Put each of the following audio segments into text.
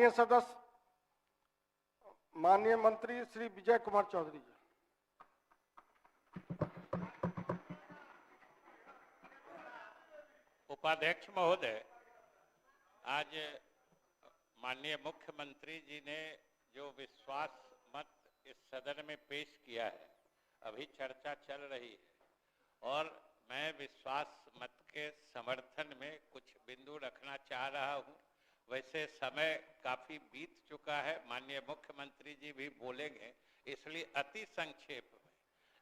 माननीय सदस्य माननीय मंत्री श्री विजय कुमार चौधरी जी। उपाध्यक्ष महोदय, आज माननीय मुख्यमंत्री जी ने जो विश्वास मत इस सदन में पेश किया है, अभी चर्चा चल रही है और मैं विश्वास मत के समर्थन में कुछ बिंदु रखना चाह रहा हूं। वैसे समय काफी बीत चुका है, माननीय मुख्यमंत्री जी भी बोलेंगे, इसलिए अति संक्षेप में,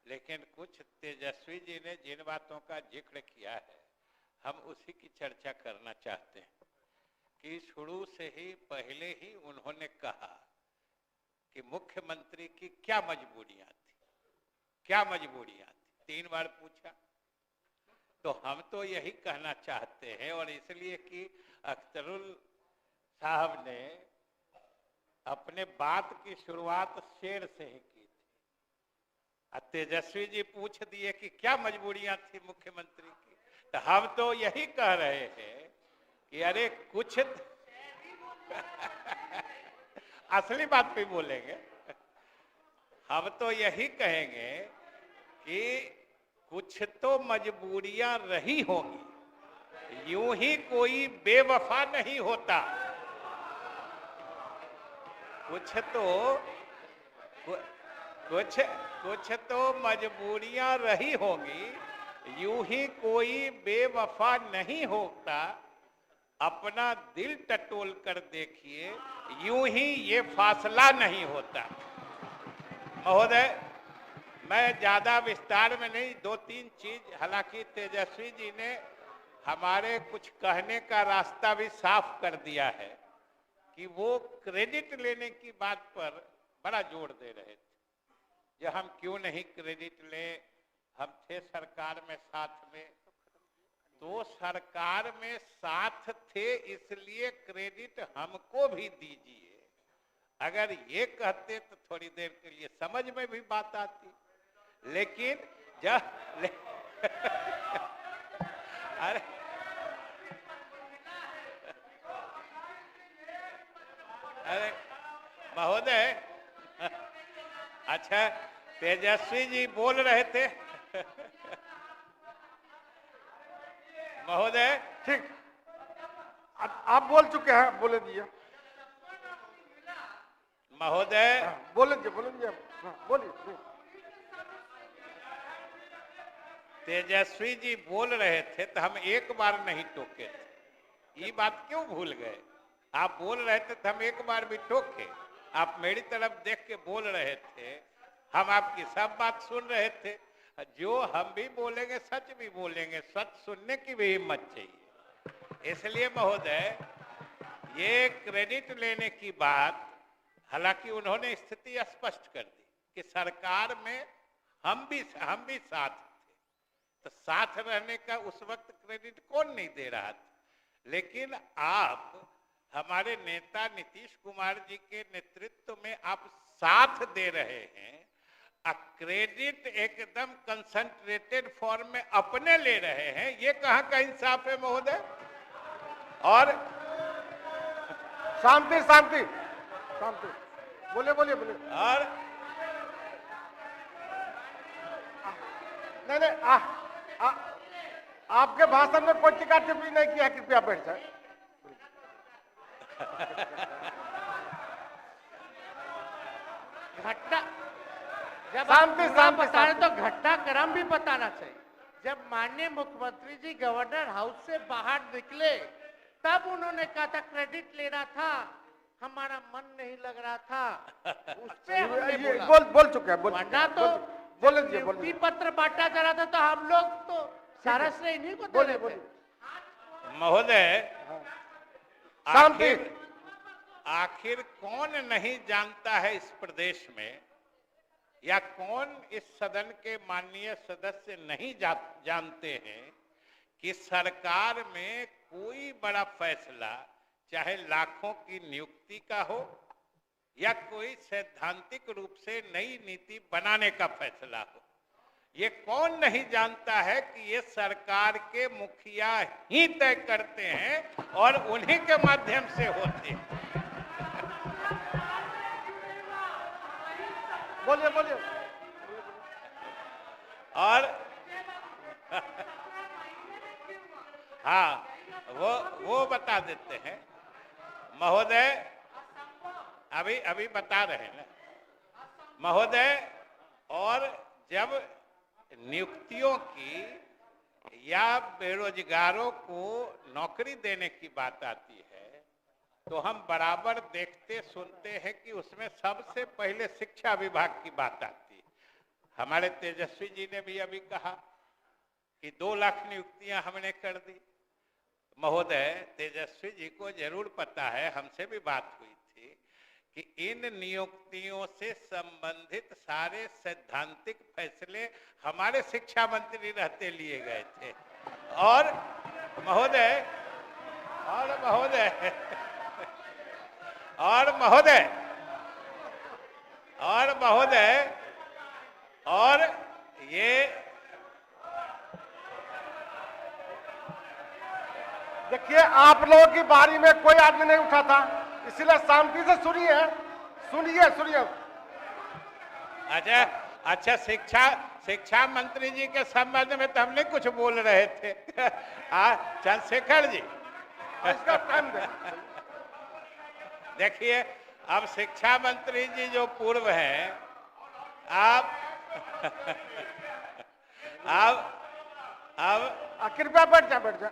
लेकिन कुछ तेजस्वी जी ने जिन बातों का जिक्र किया है हम उसी की चर्चा करना चाहते हैं कि शुरू से ही पहले ही उन्होंने कहा कि मुख्यमंत्री की क्या मजबूरियां थी, क्या मजबूरियां थी, 3 बार पूछा। तो हम तो यही कहना चाहते हैं, और इसलिए कि अख्तरुल साहब ने अपने बात की शुरुआत शेर से ही की थी। तेजस्वी जी पूछ दिए कि क्या मजबूरियां थी मुख्यमंत्री की, तो हम तो यही कह रहे हैं कि अरे कुछ असली बात भी बोलेंगे, हम तो यही कहेंगे कि कुछ तो मजबूरियां रही होंगी, यूं ही कोई बेवफा नहीं होता। कुछ तो मजबूरियां रही होंगी, यूं ही कोई बेवफा नहीं होता। अपना दिल टटोल कर देखिए, यूं ही ये फासला नहीं होता। महोदय, मैं ज्यादा विस्तार में नहीं, 2-3 चीज, हालांकि तेजस्वी जी ने हमारे कुछ कहने का रास्ता भी साफ कर दिया है कि वो क्रेडिट लेने की बात पर बड़ा जोर दे रहे थे। जो हम क्यों नहीं क्रेडिट लें, हम थे सरकार में साथ में, तो सरकार में साथ थे इसलिए क्रेडिट हमको भी दीजिए। अगर ये कहते तो थोड़ी देर के लिए समझ में भी बात आती, लेकिन अरे महोदय, अच्छा तेजस्वी जी बोल रहे थे महोदय। ठीक, आप बोल चुके हैं, बोले दिए महोदय। बोले दिए बोलिए। तेजस्वी जी बोल रहे थे तो हम एक बार नहीं टोके थे, ये बात क्यों भूल गए? आप बोल रहे थे तो हम एक बार भी टोके? आप मेरी तरफ देख के बोल रहे थे, हम आपकी सब बात सुन रहे थे। जो हम भी बोलेंगे सच भी बोलेंगे, सच सुनने की भी हिम्मत चाहिए। इसलिए महोदय, ये क्रेडिट लेने की बात, हालांकि उन्होंने स्थिति स्पष्ट कर दी कि सरकार में हम भी साथ थे, तो साथ रहने का उस वक्त क्रेडिट कौन नहीं दे रहा था। लेकिन आप हमारे नेता नीतीश कुमार जी के नेतृत्व में आप साथ दे रहे हैं, क्रेडिट एकदम कंसंट्रेटेड फॉर्म में अपने ले रहे हैं, ये कहां का इंसाफ है महोदय? और शांति, बोले। और नहीं, आपके भाषण में कोई टीका टिप्पणी नहीं किया, कृपया बैठ जाए। घटना जब शांति बताने तो घटनाक्रम भी बताना चाहिए। जब माननीय मुख्यमंत्री जी गवर्नर हाउस से बाहर निकले तब उन्होंने कहा था क्रेडिट लेना था, हमारा मन नहीं लग रहा था, उस पे हमने बोल चुके हैं, वरना तो नियुक्ति पत्र बांटा जा रहा था तो हम लोग तो सारा श्रेय इन्हीं को दे रहे थे। महोदय, आखिर कौन नहीं जानता है इस प्रदेश में, या कौन इस सदन के माननीय सदस्य नहीं जानते हैं कि सरकार में कोई बड़ा फैसला, चाहे लाखों की नियुक्ति का हो या कोई सैद्धांतिक रूप से नई नीति बनाने का फैसला हो, ये कौन नहीं जानता है कि ये सरकार के मुखिया ही तय करते हैं और उन्हीं के माध्यम से होते हैं। बोलिए बोलिए। और हाँ, वो बता देते हैं महोदय, अभी अभी बता रहे हैं ना महोदय। और जब नियुक्तियों की या बेरोजगारों को नौकरी देने की बात आती है तो हम बराबर देखते सुनते हैं कि उसमें सबसे पहले शिक्षा विभाग की बात आती है। हमारे तेजस्वी जी ने भी अभी कहा कि 2 लाख नियुक्तियां हमने कर दी। महोदय, तेजस्वी जी को जरूर पता है, हमसे भी बात हुई थी कि इन नियुक्तियों से संबंधित सारे सैद्धांतिक फैसले हमारे शिक्षा मंत्री रहते लिए गए थे। और महोदय और महोदय और महोदय और महोदय और ये देखिए, आप लोगों की बारी में कोई आदमी नहीं उठा था, इसलिए शांति से सुनिए सुनिए सुनिए। अच्छा, शिक्षा मंत्री जी के संबंध में तो हम नहीं कुछ बोल रहे थे। चंद्रशेखर जी, इसका टाइम दे। देखिए, अब शिक्षा मंत्री जी जो पूर्व हैं, आप कृपया बैठ जा।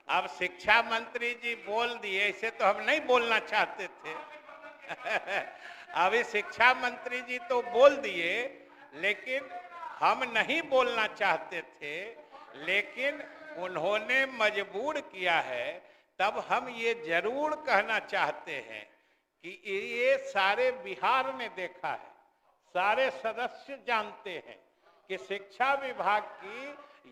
अब शिक्षा मंत्री जी बोल दिए, इसे तो हम नहीं बोलना चाहते थे। अभी शिक्षा मंत्री जी तो बोल दिए, लेकिन हम नहीं बोलना चाहते थे, लेकिन उन्होंने मजबूर किया है। तब हम ये जरूर कहना चाहते हैं कि ये सारे बिहार ने देखा है, सारे सदस्य जानते हैं कि शिक्षा विभाग की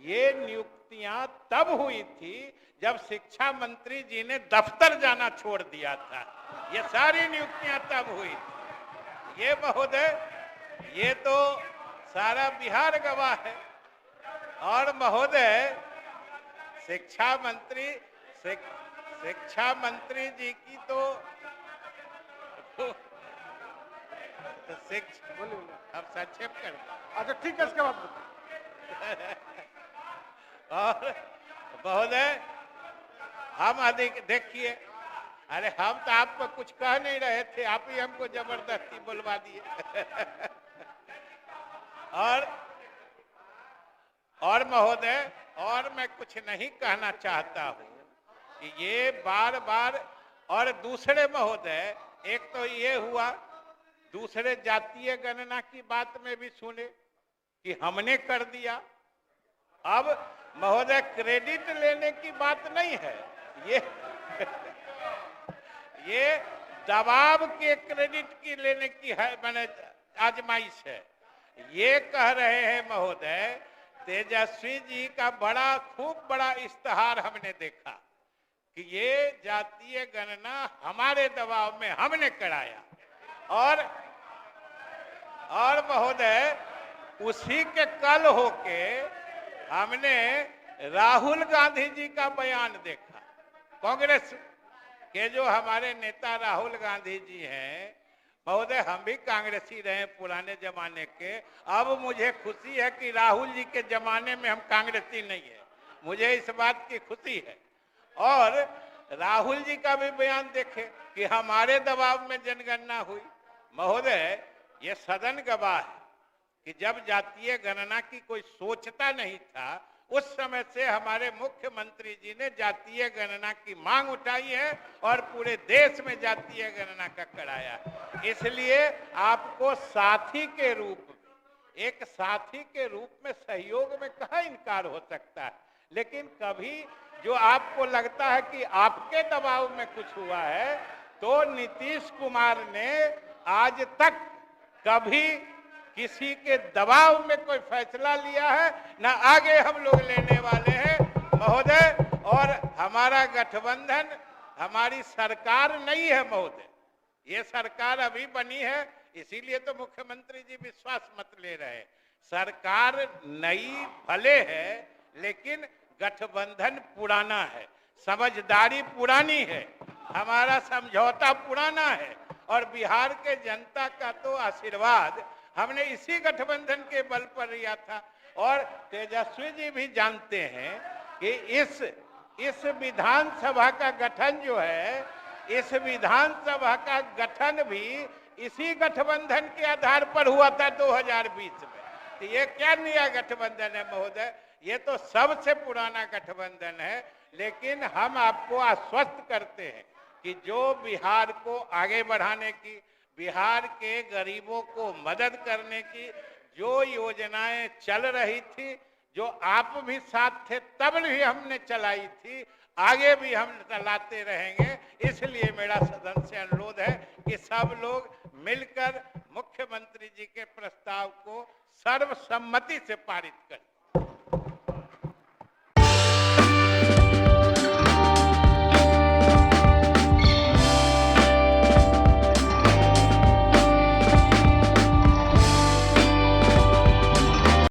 ये नियुक्तियां तब हुई थी जब शिक्षा मंत्री जी ने दफ्तर जाना छोड़ दिया था। ये सारी नियुक्तियां तब हुई थी। ये महोदय, ये तो सारा बिहार गवाह है। और महोदय, शिक्षा मंत्री जी की तो अब संक्षेप कर। अच्छा ठीक है, इसके बाद और महोदय, हम अधिक देखिए, अरे हम तो आपको कुछ कह नहीं रहे थे, आप ही हमको जबरदस्ती बुलवा दिए। और महोदय, और मैं कुछ नहीं कहना चाहता हूं कि ये बार बार। और दूसरे महोदय, एक तो ये हुआ, दूसरे जातीय गणना की बात में भी सुने कि हमने कर दिया। अब महोदय, क्रेडिट लेने की बात नहीं है, ये दबाव के क्रेडिट की लेने की है, मैंने आजमाइश है। ये कह रहे हैं महोदय, तेजस्वी जी का खूब बड़ा इश्तेहार हमने देखा कि ये जातीय गणना हमारे दबाव में हमने कराया। और महोदय, उसी के कल होके हमने राहुल गांधी जी का बयान देखा। कांग्रेस के जो हमारे नेता राहुल गांधी जी हैं, महोदय, हम भी कांग्रेसी रहे पुराने जमाने के। अब मुझे खुशी है कि राहुल जी के जमाने में हम कांग्रेसी नहीं है, मुझे इस बात की खुशी है। और राहुल जी का भी बयान देखे कि हमारे दबाव में जनगणना हुई। महोदय, ये सदन गवाह है कि जब जातीय गणना की कोई सोचता नहीं था, उस समय से हमारे मुख्यमंत्री जी ने जातीय गणना की मांग उठाई है और पूरे देश में जातीय गणना का कराया। इसलिए आपको साथी के रूप में, एक साथी के रूप में सहयोग में कहाँ इनकार हो सकता है। लेकिन कभी जो आपको लगता है कि आपके दबाव में कुछ हुआ है, तो नीतीश कुमार ने आज तक कभी किसी के दबाव में कोई फैसला लिया है, ना आगे हम लोग लेने वाले हैं महोदय। और हमारा गठबंधन, हमारी सरकार नहीं है महोदय, ये सरकार अभी बनी है, इसीलिए तो मुख्यमंत्री जी विश्वास मत ले रहे हैं। सरकार नई भले है, लेकिन गठबंधन पुराना है, समझदारी पुरानी है, हमारा समझौता पुराना है। और बिहार के जनता का तो आशीर्वाद हमने इसी गठबंधन के बल पर लिया था। और तेजस्वी जी भी जानते हैं कि इस विधानसभा का गठन जो है, इस विधानसभा का गठन भी इसी गठबंधन के आधार पर हुआ था 2020 में। तो ये क्या नया गठबंधन है महोदय, ये तो सबसे पुराना गठबंधन है। लेकिन हम आपको आश्वस्त करते हैं कि जो बिहार को आगे बढ़ाने की, बिहार के गरीबों को मदद करने की जो योजनाएं चल रही थी, जो आप भी साथ थे तब भी हमने चलाई थी, आगे भी हम चलाते रहेंगे। इसलिए मेरा सदन से अनुरोध है कि सब लोग मिलकर मुख्यमंत्री जी के प्रस्ताव को सर्वसम्मति से पारित करें।